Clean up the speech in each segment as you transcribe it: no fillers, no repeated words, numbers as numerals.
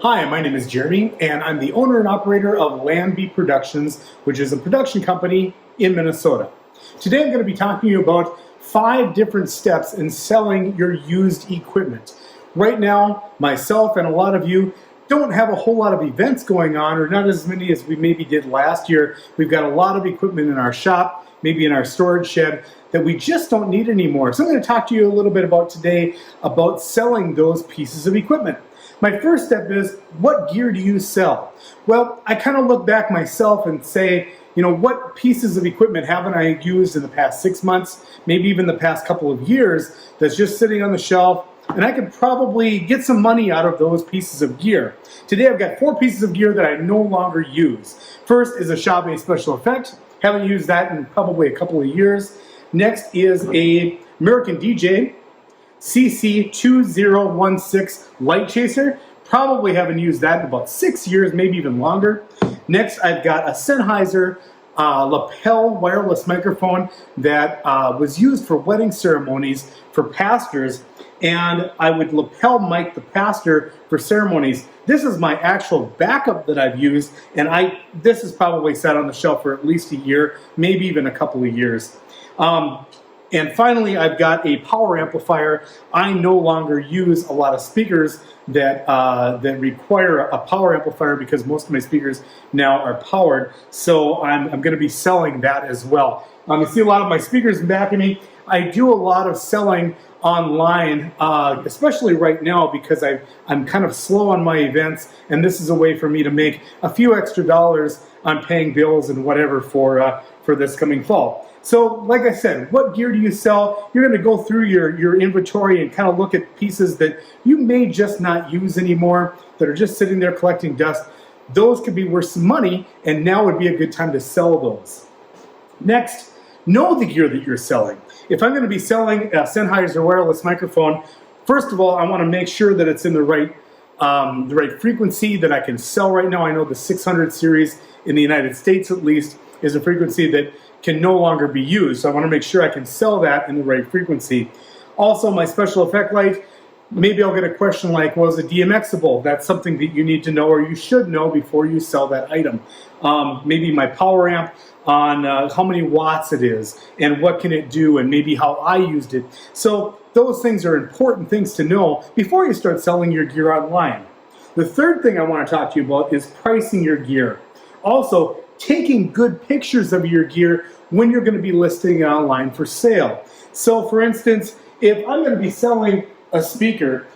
Hi, my name is Jeremy, and I'm the owner and operator of Landby Productions, which is a production company in Minnesota. Today I'm going to be talking to you about 5 different steps in selling your used equipment. Right now, myself and a lot of you don't have a whole lot of events going on, or not as many as we maybe did last year. We've got a lot of equipment in our shop, maybe in our storage shed, that we just don't need anymore. So I'm going to talk to you a little bit about today about selling those pieces of equipment. My first step is, what gear do you sell? Well, I kind of look back myself and say, what pieces of equipment haven't I used in the past 6 months, maybe even the past couple of years, that's just sitting on the shelf, and I could probably get some money out of those pieces of gear. Today I've got 4 pieces of gear that I no longer use. First is a Chavez Special Effect. Haven't used that in probably a couple of years. Next is a American DJ CC2016 Light Chaser. Probably haven't used that in about 6 years, maybe even longer. Next, I've got a Sennheiser lapel wireless microphone that was used for wedding ceremonies for pastors, and I would lapel mic the pastor for ceremonies. This is my actual backup that I've used, and this has probably sat on the shelf for at least a year, maybe even a couple of years. And finally, I've got a power amplifier. I no longer use a lot of speakers that require a power amplifier because most of my speakers now are powered. So I'm going to be selling that as well. You see a lot of my speakers in back of me. I do a lot of selling online, especially right now because I'm kind of slow on my events, and this is a way for me to make a few extra dollars on paying bills and whatever for this coming fall. So, like I said, what gear do you sell? You're going to go through your inventory and kind of look at pieces that you may just not use anymore, that are just sitting there collecting dust. Those could be worth some money, and now would be a good time to sell those. Next, know the gear that you're selling. If I'm going to be selling a Sennheiser wireless microphone, first of all, I want to make sure that it's in the right frequency that I can sell right now. I know the 600 series in the United States, at least, is a frequency that can no longer be used. So I want to make sure I can sell that in the right frequency. Also, my special effect light, maybe I'll get a question like, well, is it DMXable? That's something that you need to know, or you should know before you sell that item. Maybe my power amp on how many watts it is and what can it do, and maybe how I used it. So those things are important things to know before you start selling your gear online. The third thing I want to talk to you about is pricing your gear. Also, taking good pictures of your gear when you're going to be listing it online for sale. So for instance, if I'm going to be selling a speaker,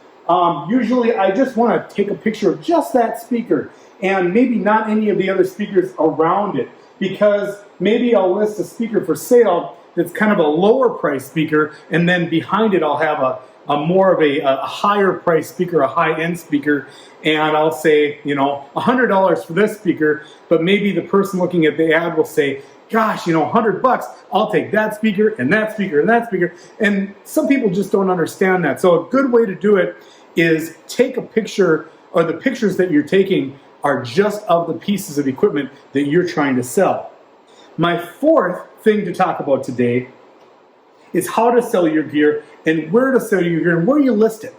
usually I just want to take a picture of just that speaker and maybe not any of the other speakers around it, because maybe I'll list a speaker for sale that's kind of a lower price speaker, and then behind it I'll have a more of a higher price speaker, a high-end speaker, and I'll say, $100 for this speaker, but maybe the person looking at the ad will say, gosh, $100, I'll take that speaker and that speaker and that speaker. And some people just don't understand that. So a good way to do it is take a picture, or the pictures that you're taking are just of the pieces of equipment that you're trying to sell. My fourth thing to talk about today is how to sell your gear and where to sell your gear and where you list it.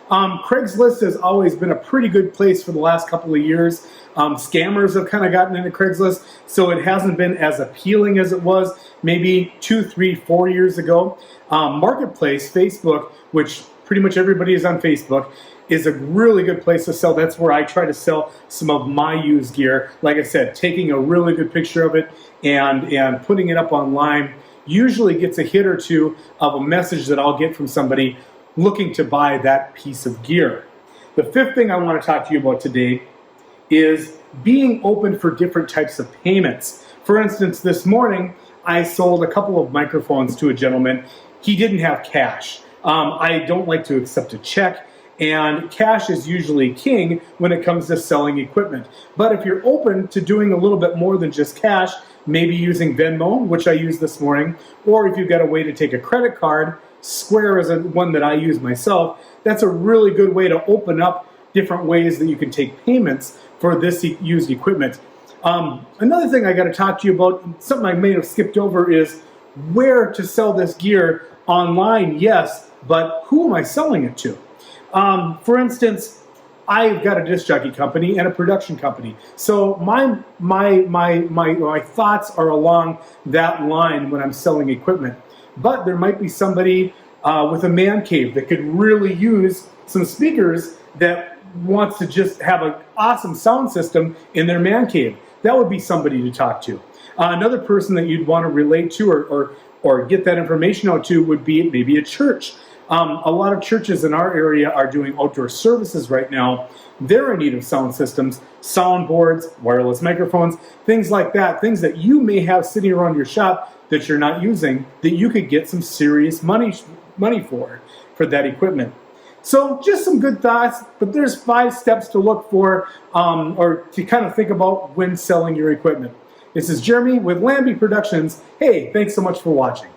Craigslist has always been a pretty good place for the last couple of years. Scammers have kind of gotten into Craigslist, so it hasn't been as appealing as it was maybe 2, 3, 4 years ago. Marketplace, Facebook, which pretty much everybody is on Facebook, is a really good place to sell. That's where I try to sell some of my used gear. Like I said, taking a really good picture of it and putting it up online usually gets a hit or two of a message that I'll get from somebody looking to buy that piece of gear. The fifth thing I want to talk to you about today is being open for different types of payments. For instance, this morning I sold a couple of microphones to a gentleman. He didn't have cash. I don't like to accept a check, and cash is usually king when it comes to selling equipment. But if you're open to doing a little bit more than just cash, maybe using Venmo, which I used this morning, or if you've got a way to take a credit card, Square is one that I use myself. That's a really good way to open up different ways that you can take payments for this used equipment. Another thing I got to talk to you about, something I may have skipped over, is where to sell this gear online. Yes, but who am I selling it to? For instance, I've got a disc jockey company and a production company. So my thoughts are along that line when I'm selling equipment. But there might be somebody with a man cave that could really use some speakers that wants to just have an awesome sound system in their man cave. That would be somebody to talk to. Another person that you'd want to relate to or get that information out to would be maybe a church. A lot of churches in our area are doing outdoor services right now. They're in need of sound systems, soundboards, wireless microphones, things like that, things that you may have sitting around your shop that you're not using, that you could get some serious money for that equipment. So just some good thoughts, but there's 5 steps to look for or to kind of think about when selling your equipment. This is Jeremy with Landby Productions. Hey, thanks so much for watching.